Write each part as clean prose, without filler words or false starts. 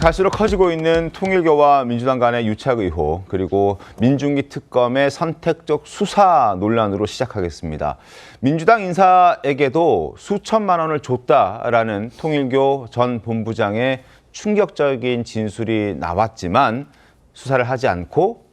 갈수록 커지고 있는 통일교와 민주당 간의 유착 의혹, 그리고 민중기 특검의 선택적 수사 논란으로 시작하겠습니다. 민주당 인사에게도 수천만 원을 줬다라는 통일교 전 본부장의 충격적인 진술이 나왔지만 수사를 하지 않고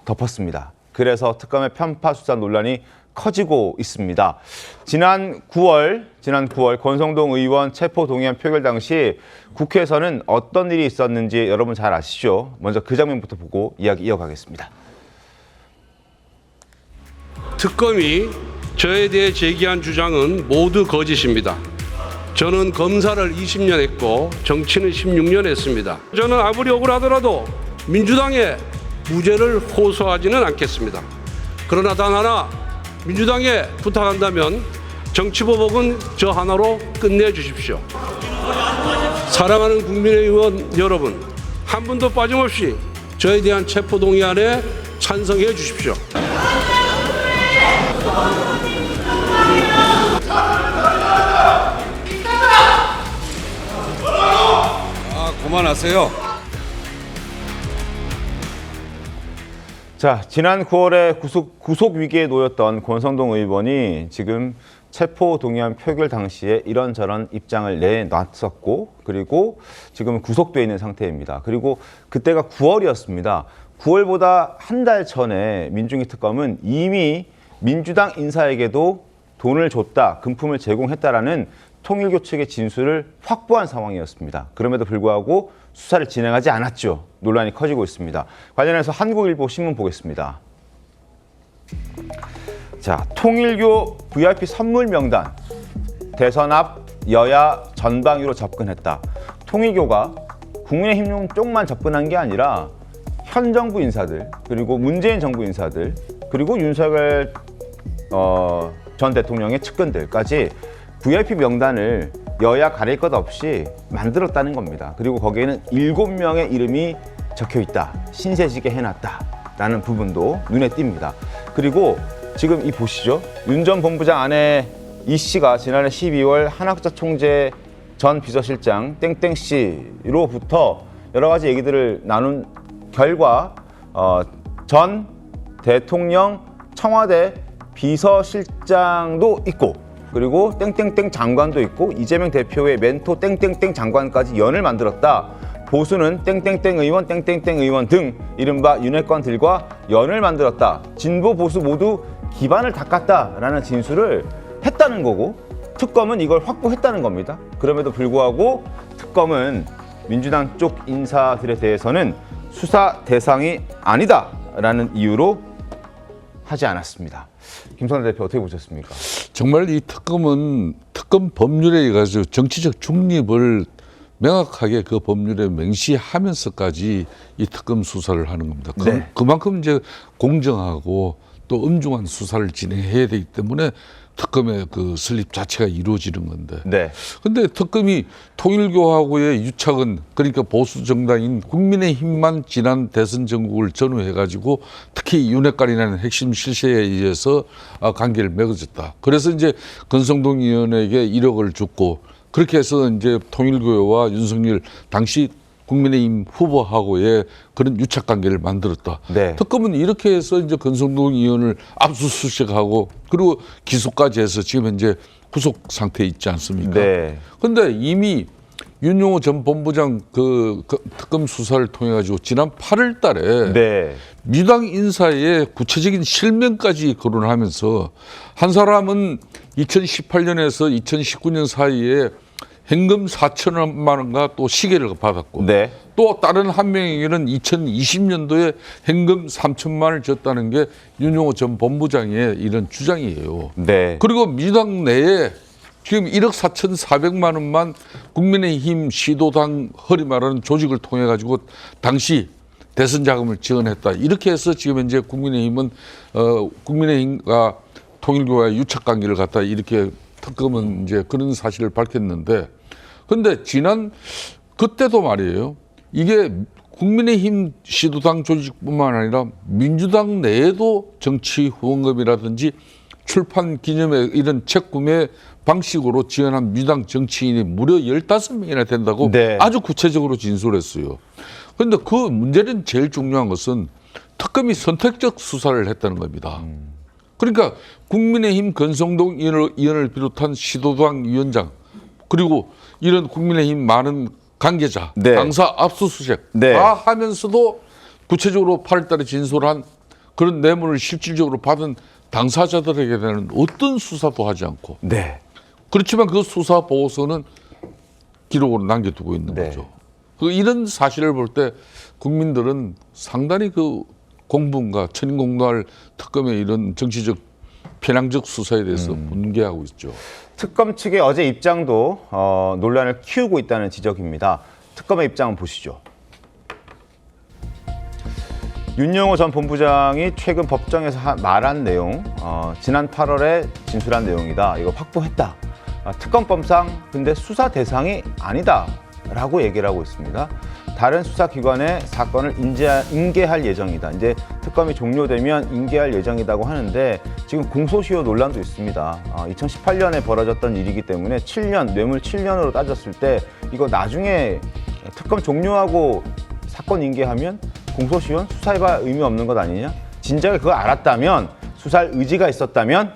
덮었습니다. 그래서 특검의 편파 수사 논란이 커지고 있습니다. 지난 9월 권성동 의원 체포 동의안 표결 당시 국회에서는 어떤 일이 있었는지 여러분 잘 아시죠? 먼저 그 장면부터 보고 이야기 이어가겠습니다. 특검이 저에 대해 제기한 주장은 모두 거짓입니다. 저는 검사를 20년 했고 정치는 16년 했습니다. 저는 아무리 억울하더라도 민주당에 무죄를 호소하지는 않겠습니다. 그러나 단 하나 민주당에 부탁한다면 정치보복은 저 하나로 끝내주십시오. 사랑하는 국민의원 여러분, 한 분도 빠짐없이 저에 대한 체포동의안에 찬성해 주십시오. 그만하세요. 자, 지난 9월에 구속 위기에 놓였던 권성동 의원이 지금 체포 동의안 표결 당시에 이런저런 입장을 내놨었고, 그리고 지금 구속돼 있는 상태입니다. 그리고 그때가 9월이었습니다. 9월보다 한 달 전에 민중기 특검은 이미 민주당 인사에게도 돈을 줬다, 금품을 제공했다라는 통일교 측의 진술을 확보한 상황이었습니다. 그럼에도 불구하고 수사를 진행하지 않았죠. 논란이 커지고 있습니다. 관련해서 한국일보 신문 보겠습니다. 자, 통일교 VIP 선물 명단, 대선 앞 여야 전방위로 접근했다. 통일교가 국민의힘 쪽만 접근한 게 아니라 현 정부 인사들, 그리고 문재인 정부 인사들, 그리고 윤석열 전 대통령의 측근들까지 VIP 명단을 여야 가릴 것 없이 만들었다는 겁니다. 그리고 거기에는 7명의 이름이 적혀 있다. 신세지게 해놨다라는 부분도 눈에 띕니다. 그리고 지금 이 보시죠. 윤 전 본부장 아내 이 씨가 지난해 12월 한학자 총재 전 비서실장 땡땡 씨로부터 여러 가지 얘기들을 나눈 결과 전 대통령 청와대 비서실장도 있고, 그리고 땡땡땡 장관도 있고, 이재명 대표의 멘토 땡땡땡 장관까지 연을 만들었다. 보수는 땡땡땡 의원, 땡땡땡 의원 등 이른바 윤핵관들과 연을 만들었다. 진보 보수 모두 기반을 닦았다라는 진술을 했다는 거고, 특검은 이걸 확보했다는 겁니다. 그럼에도 불구하고 특검은 민주당 쪽 인사들에 대해서는 수사 대상이 아니다라는 이유로 하지 않았습니다. 김성태 대표 어떻게 보셨습니까? 정말 이 특검은 특검 법률에 의해서 정치적 중립을 명확하게 그 법률에 명시하면서까지 이 특검 수사를 하는 겁니다. 네. 그만큼 이제 공정하고 또 엄중한 수사를 진행해야 되기 때문에 특검의 그 설립 자체가 이루어지는 건데. 네. 근데 특검이 통일교하고의 유착은, 그러니까 보수 정당인 국민의힘만 지난 대선 전국을 전후해가지고 특히 윤핵관이라는 핵심 실세에 의해서 관계를 맺어졌다. 그래서 이제 권성동 의원에게 1억을 줬고, 그렇게 해서 이제 통일교와 윤석열 당시 국민의힘 후보하고의 그런 유착 관계를 만들었다. 네. 특검은 이렇게 해서 이제 권성동 의원을 압수수색하고 그리고 기소까지 해서 지금 현재 구속 상태에 있지 않습니까? 네. 그런데 이미 윤용호 전 본부장 그 특검 수사를 통해 가지고 지난 8월 달에 네. 민주당 인사의 구체적인 실명까지 거론하면서 한 사람은 2018년에서 2019년 사이에 현금 4천만 원과 또 시계를 받았고, 네. 또 다른 한 명에게는 2020년도에 현금 3천만 원을 줬다는 게 윤용호 전 본부장의 이런 주장이에요. 네. 그리고 민주당 내에 지금 1억 4,400만 원만 국민의힘 시도당 허리 말하는 조직을 통해 가지고 당시 대선 자금을 지원했다. 이렇게 해서 지금 현재 국민의힘은 국민의힘과 통일교와의 유착 관계를 갖다 이렇게 특검은 이제 그런 사실을 밝혔는데, 근데 지난 그때도 말이에요. 이게 국민의힘 시도당 조직뿐만 아니라 민주당 내에도 정치 후원금이라든지 출판 기념회 이런 책 구매 방식으로 지원한 민주당 정치인이 무려 15명이나 된다고 네. 아주 구체적으로 진술했어요. 그런데 그 문제는 제일 중요한 것은 특검이 선택적 수사를 했다는 겁니다. 그러니까 국민의힘 권성동 의원을 비롯한 시도당 위원장 그리고 이런 국민의힘 많은 관계자, 네. 당사 압수수색 네. 다 하면서도 구체적으로 8월 달에 진술한 그런 뇌물을 실질적으로 받은 당사자들에게 대한 어떤 수사도 하지 않고 네. 그렇지만 그 수사 보고서는 기록으로 남겨두고 있는 네. 거죠. 이런 사실을 볼 때 국민들은 상당히 그 공분과 천인공노할 특검의 이런 정치적 편향적 수사에 대해서 분개하고 있죠. 특검 측의 어제 입장도 논란을 키우고 있다는 지적입니다. 특검의 입장은 보시죠. 윤영호 전 본부장이 최근 법정에서 말한 내용, 지난 8월에 진술한 내용이다. 이거 확보했다. 특검법상 근데 수사 대상이 아니다라고 얘기를 하고 있습니다. 다른 수사기관에 사건을 인계할 예정이다. 이제 특검이 종료되면 인계할 예정이라고 하는데 지금 공소시효 논란도 있습니다. 2018년에 벌어졌던 일이기 때문에 7년, 뇌물 7년으로 따졌을 때 이거 나중에 특검 종료하고 사건 인계하면 공소시효는 수사해봐 의미 없는 것 아니냐? 진작에 그거 알았다면 수사할 의지가 있었다면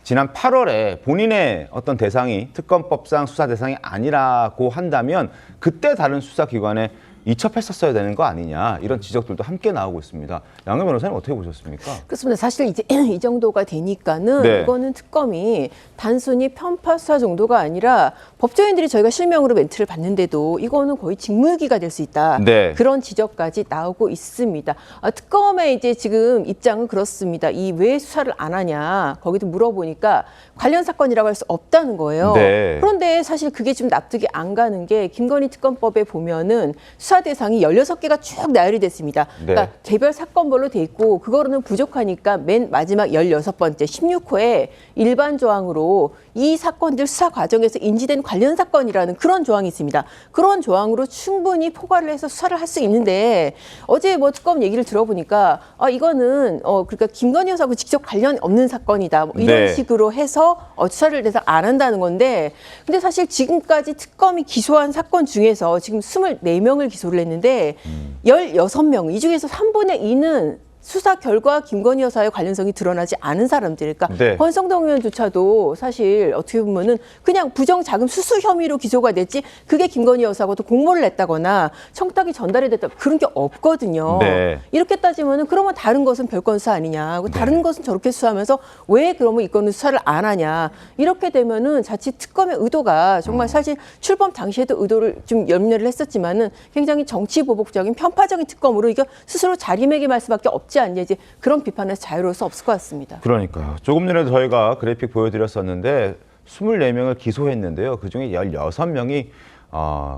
지난 8월에 본인의 어떤 대상이 특검법상 수사 대상이 아니라고 한다면 그때 다른 수사기관에 이첩했었어야 되는 거 아니냐 이런 지적들도 함께 나오고 있습니다. 양현 변호사님 어떻게 보셨습니까? 그렇습니다. 사실 이제 이 정도가 되니까는 네. 이거는 특검이 단순히 편파 수사 정도가 아니라 법조인들이 저희가 실명으로 멘트를 받는데도 이거는 거의 직무유기가 될 수 있다. 네. 그런 지적까지 나오고 있습니다. 특검의 이제 지금 입장은 그렇습니다. 이 왜 수사를 안 하냐 거기도 물어보니까 관련 사건이라고 할 수 없다는 거예요. 네. 그런데 사실 그게 좀 납득이 안 가는 게 김건희 특검법에 보면은 수사 대상이 16개가 쭉 나열이 됐습니다. 네. 그러니까 개별 사건별로 돼 있고 그거로는 부족하니까 맨 마지막 16번째 16호에 일반 조항으로 이 사건들 수사 과정에서 인지된 관련 사건이라는 그런 조항이 있습니다. 그런 조항으로 충분히 포괄을 해서 수사를 할 수 있는데 어제 뭐 특검 얘기를 들어보니까 이거는 그러니까 김건희 여사하고 직접 관련 없는 사건이다. 뭐 이런 네. 식으로 해서 수사를 해서 안 한다는 건데 근데 사실 지금까지 특검이 기소한 사건 중에서 지금 24명을 기소를 했는데 16명 이 중에서 3분의 2는 수사 결과 김건희 여사의 관련성이 드러나지 않은 사람들, 그러니까 네. 권성동 의원조차도 사실 어떻게 보면은 그냥 부정자금 수수 혐의로 기소가 됐지 그게 김건희 여사하고도 공모를 했다거나 청탁이 전달이 됐다 그런 게 없거든요. 네. 이렇게 따지면은 그러면 다른 것은 별건 수사 아니냐, 다른 것은 저렇게 수사하면서 왜 그러면 이거는 수사를 안 하냐 이렇게 되면은 자칫 특검의 의도가 정말 사실 출범 당시에도 의도를 좀 염려를 했었지만은 굉장히 정치 보복적인 편파적인 특검으로 이거 스스로 자리매김할 수밖에 없지 않냐 이제 그런 비판에서 자유로울 수 없을 것 같습니다. 그러니까요. 조금 전에 저희가 그래픽 보여드렸었는데 24명을 기소했는데요. 그중에 16명이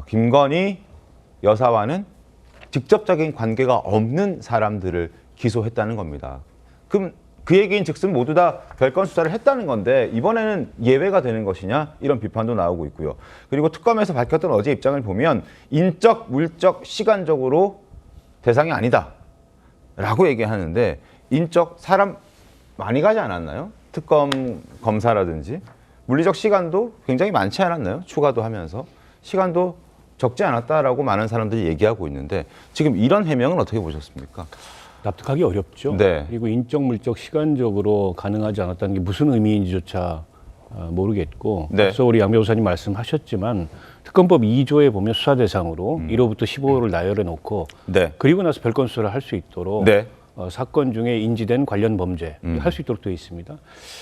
김건희 여사와는 직접적인 관계가 없는 사람들을 기소했다는 겁니다. 그럼 그 얘기인 즉슨 모두 다 별건 수사를 했다는 건데 이번에는 예외가 되는 것이냐 이런 비판도 나오고 있고요. 그리고 특검에서 밝혔던 어제 입장을 보면 인적, 물적, 시간적으로 대상이 아니다 라고 얘기하는데 인적, 사람 많이 가지 않았나요? 특검 검사라든지 물리적 시간도 굉장히 많지 않았나요? 추가도 하면서 시간도 적지 않았다라고 많은 사람들이 얘기하고 있는데 지금 이런 해명은 어떻게 보셨습니까? 납득하기 어렵죠. 네. 그리고 인적, 물적, 시간적으로 가능하지 않았다는 게 무슨 의미인지조차 모르겠고 네. 그래서 우리 양 변호사님 말씀하셨지만 특검법 2조에 보면 수사 대상으로 1호부터 15호를 나열해 놓고 네. 그리고 나서 별건 수사를 할 수 있도록 네. 사건 중에 인지된 관련 범죄 할 수 있도록 되어 있습니다.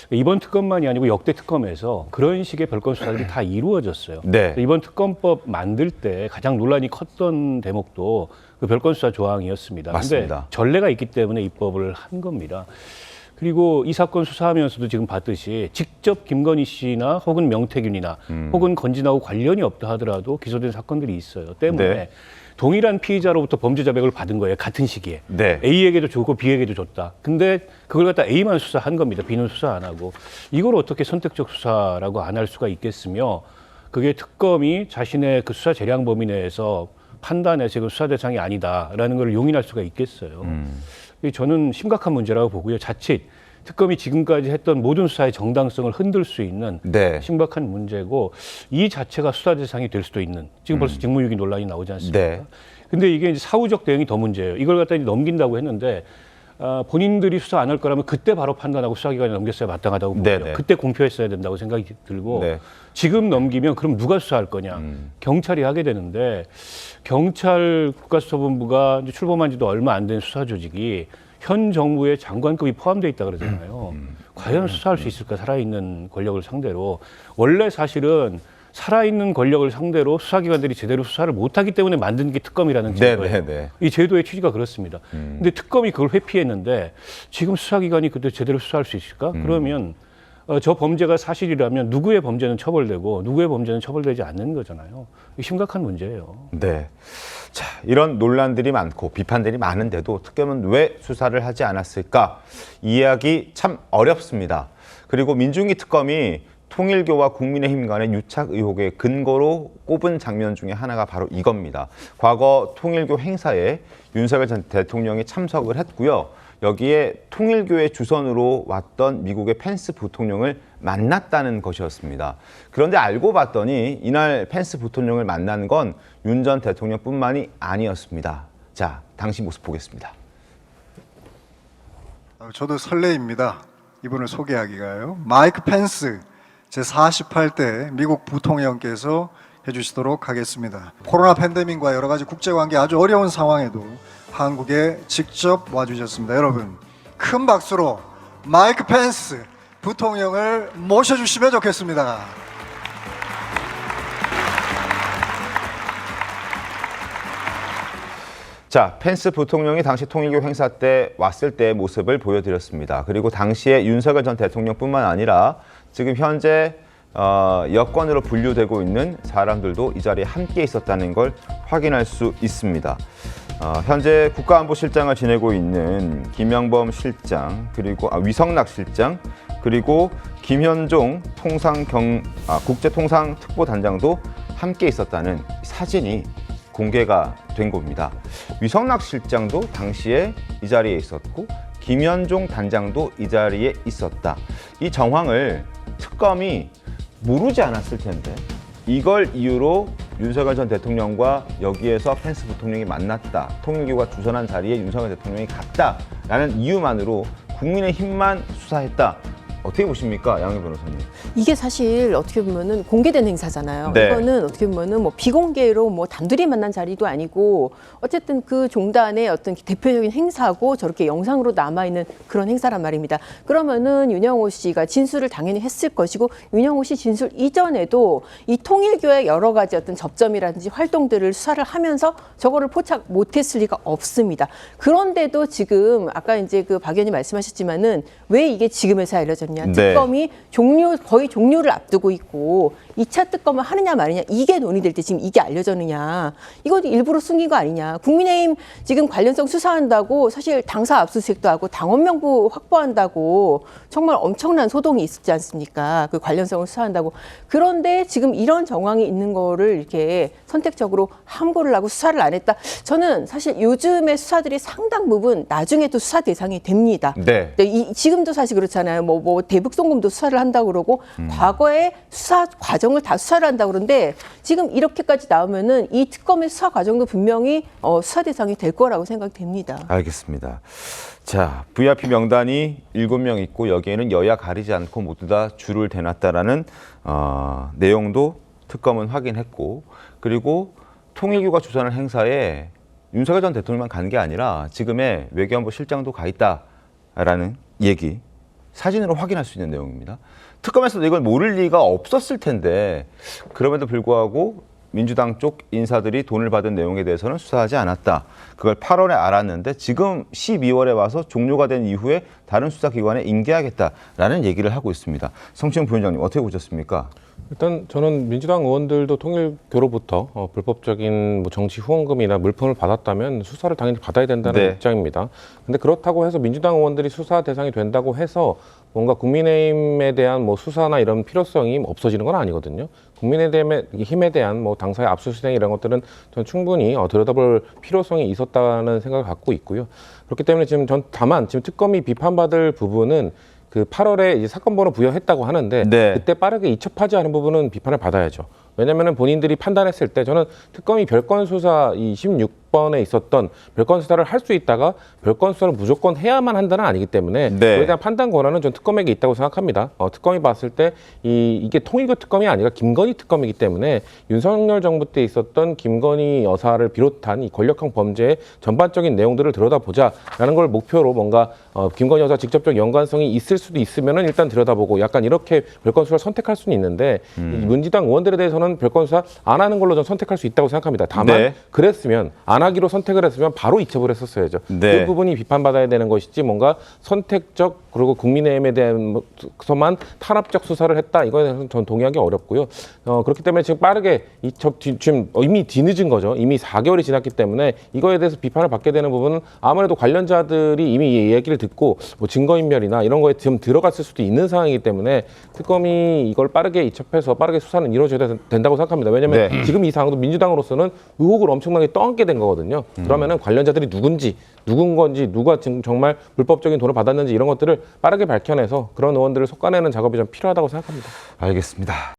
이번 특검만이 아니고 역대 특검에서 그런 식의 별건 수사들이 다 이루어졌어요. 네. 이번 특검법 만들 때 가장 논란이 컸던 대목도 그 별건 수사 조항이었습니다. 맞습니다. 근데 전례가 있기 때문에 입법을 한 겁니다. 그리고 이 사건 수사하면서도 지금 봤듯이 직접 김건희 씨나 혹은 명태균이나 혹은 건진하고 관련이 없다 하더라도 기소된 사건들이 있어요. 때문에 네. 동일한 피의자로부터 범죄 자백을 받은 거예요. 같은 시기에. 네. A에게도 주고 B에게도 줬다. 근데 그걸 갖다 A만 수사한 겁니다. B는 수사 안 하고. 이걸 어떻게 선택적 수사라고 안 할 수가 있겠으며 그게 특검이 자신의 그 수사 재량 범위 내에서 판단해서 이건 수사 대상이 아니다라는 걸 용인할 수가 있겠어요. 저는 심각한 문제라고 보고요. 자칫 특검이 지금까지 했던 모든 수사의 정당성을 흔들 수 있는 네. 심각한 문제고 이 자체가 수사 대상이 될 수도 있는 지금 벌써 직무유기 논란이 나오지 않습니까? 네. 근데 이게 이제 사후적 대응이 더 문제예요. 이걸 갖다 이제 넘긴다고 했는데 본인들이 수사 안 할 거라면 그때 바로 판단하고 수사기관에 넘겼어야 마땅하다고 보고요. 네네. 그때 공표했어야 된다고 생각이 들고 네. 지금 넘기면 그럼 누가 수사할 거냐? 경찰이 하게 되는데 경찰 국가수사본부가 이제 출범한 지도 얼마 안 된 수사 조직이 현 정부의 장관급이 포함되어 있다 그러잖아요. 과연 수사할 수 있을까? 살아있는 권력을 상대로. 원래 사실은 살아있는 권력을 상대로 수사기관들이 제대로 수사를 못하기 때문에 만든 게 특검이라는 제도예요. 네. 이 제도의 취지가 그렇습니다. 근데 특검이 그걸 회피했는데 지금 수사기관이 그때 제대로 수사할 수 있을까? 그러면 저 범죄가 사실이라면 누구의 범죄는 처벌되고 누구의 범죄는 처벌되지 않는 거잖아요. 심각한 문제예요. 네. 자, 이런 논란들이 많고 비판들이 많은데도 특검은 왜 수사를 하지 않았을까? 이해하기 참 어렵습니다. 그리고 민중기 특검이 통일교와 국민의힘 간의 유착 의혹의 근거로 꼽은 장면 중에 하나가 바로 이겁니다. 과거 통일교 행사에 윤석열 전 대통령이 참석을 했고요. 여기에 통일교의 주선으로 왔던 미국의 펜스 부통령을 만났다는 것이었습니다. 그런데 알고 봤더니 이날 펜스 부통령을 만난 건 윤 전 대통령뿐만이 아니었습니다. 자, 당시 모습 보겠습니다. 저도 설레입니다. 이분을 소개하기가요. 마이크 펜스 제48대 미국 부통령께서 해주시도록 하겠습니다. 코로나 팬데믹과 여러 가지 국제관계 아주 어려운 상황에도 한국에 직접 와주셨습니다. 여러분 큰 박수로 마이크 펜스 부통령을 모셔주시면 좋겠습니다. 자, 펜스 부통령이 당시 통일교 행사 때 왔을 때의 모습을 보여드렸습니다. 그리고 당시에 윤석열 전 대통령뿐만 아니라 지금 현재 여권으로 분류되고 있는 사람들도 이 자리에 함께 있었다는 걸 확인할 수 있습니다. 현재 국가안보실장을 지내고 있는 김영범 실장, 그리고 위성락 실장, 그리고 김현종 국제통상특보단장도 함께 있었다는 사진이 공개가 된 겁니다. 위성락 실장도 당시에 이 자리에 있었고 김현종 단장도 이 자리에 있었다. 이 정황을 특검이 모르지 않았을 텐데 이걸 이유로 윤석열 전 대통령과 여기에서 펜스 부통령이 만났다. 통일교가 주선한 자리에 윤석열 대통령이 갔다라는 이유만으로 국민의힘만 수사했다. 어떻게 보십니까, 양희 변호사님? 이게 사실 어떻게 보면은 공개된 행사잖아요. 네. 이거는 어떻게 보면은 뭐 비공개로 뭐 단둘이 만난 자리도 아니고 어쨌든 그 종단의 어떤 대표적인 행사고 저렇게 영상으로 남아 있는 그런 행사란 말입니다. 그러면은 윤영호 씨가 진술을 당연히 했을 것이고 윤영호 씨 진술 이전에도 이 통일교의 여러 가지 어떤 접점이라든지 활동들을 수사를 하면서 저거를 포착 못했을 리가 없습니다. 그런데도 지금 아까 이제 그 박 의원님 말씀하셨지만은 왜 이게 지금에서야 알려졌냐? 네. 특검이 거의 종료를 앞두고 있고 2차 특검을 하느냐 마느냐 이게 논의될 때 지금 이게 알려졌느냐. 이거 일부러 숨긴 거 아니냐. 국민의힘 지금 관련성 수사한다고 사실 당사 압수수색도 하고 당원 명부 확보한다고 정말 엄청난 소동이 있었지 않습니까? 그 관련성을 수사한다고. 그런데 지금 이런 정황이 있는 거를 이렇게 선택적으로 함구를 하고 수사를 안 했다. 저는 사실 요즘의 수사들이 상당 부분 나중에 또 수사 대상이 됩니다. 네. 지금도 사실 그렇잖아요. 뭐 대북송금도 수사를 한다고 그러고 과거에 수사 과정을 다 수사를 한다고 그러는데 지금 이렇게까지 나오면은 이 특검의 수사 과정도 분명히 수사 대상이 될 거라고 생각됩니다. 알겠습니다. 자, VIP 명단이 7명 있고 여기에는 여야 가리지 않고 모두 다 줄을 대놨다라는 내용도 특검은 확인했고, 그리고 통일교가 주선한 행사에 윤석열 전 대통령만 간 게 아니라 지금의 외교안보 실장도 가 있다라는 얘기 사진으로 확인할 수 있는 내용입니다. 특검에서도 이걸 모를 리가 없었을 텐데 그럼에도 불구하고 민주당 쪽 인사들이 돈을 받은 내용에 대해서는 수사하지 않았다. 그걸 8월에 알았는데 지금 12월에 와서 종료가 된 이후에 다른 수사기관에 인계하겠다라는 얘기를 하고 있습니다. 성시영 부위원장님 어떻게 보셨습니까? 일단 저는 민주당 의원들도 통일교로부터 불법적인 뭐 정치 후원금이나 물품을 받았다면 수사를 당연히 받아야 된다는 네. 입장입니다. 근데 그렇다고 해서 민주당 의원들이 수사 대상이 된다고 해서 뭔가 국민의힘에 대한 뭐 수사나 이런 필요성이 없어지는 건 아니거든요. 국민의힘에 대한 뭐 당사의 압수수색 이런 것들은 저는 충분히 들여다볼 필요성이 있었다는 생각을 갖고 있고요. 그렇기 때문에 지금 다만 지금 특검이 비판받을 부분은 그 8월에 이제 사건 번호 부여했다고 하는데 네. 그때 빠르게 이첩하지 않은 부분은 비판을 받아야죠. 왜냐하면 본인들이 판단했을 때 저는 특검이 별건 수사 이 16번에 있었던 별건 수사를 할 수 있다가 별건 수사를 무조건 해야만 한다는 아니기 때문에 네. 그에 대한 판단 권한은 전 특검에게 있다고 생각합니다. 특검이 봤을 때 이게 통일교 특검이 아니라 김건희 특검이기 때문에 윤석열 정부 때 있었던 김건희 여사를 비롯한 이 권력형 범죄의 전반적인 내용들을 들여다보자라는 걸 목표로 뭔가 김건희 여사 직접적 연관성이 있을 수도 있으면은 일단 들여다보고 약간 이렇게 별건 수사를 선택할 수는 있는데 이 민주당 의원들에 대해서는 별건 수사 안 하는 걸로 전 선택할 수 있다고 생각합니다. 다만 네. 그랬으면 안 하기로 선택을 했으면 바로 이첩을 했었어야죠. 네. 그 부분이 비판받아야 되는 것이지 뭔가 선택적 그리고 국민의힘에 대해서만 탄압적 수사를 했다 이거에 대해서는 전 동의하기 어렵고요. 그렇기 때문에 지금 빠르게 이첩 지금 이미 뒤늦은 거죠. 이미 4개월이 지났기 때문에 이거에 대해서 비판을 받게 되는 부분은 아무래도 관련자들이 이미 이 얘기를 듣고 뭐 증거인멸이나 이런 거에 좀 들어갔을 수도 있는 상황이기 때문에 특검이 이걸 빠르게 이첩해서 빠르게 수사는 이루어져야 된다고 생각합니다. 왜냐하면 네. 지금 이 상황도 민주당으로서는 의혹을 엄청나게 떠안게 된 거거든요. 그러면은 관련자들이 누군 건지 누가 정말 불법적인 돈을 받았는지 이런 것들을 빠르게 밝혀내서 그런 의원들을 속아내는 작업이 좀 필요하다고 생각합니다. 알겠습니다.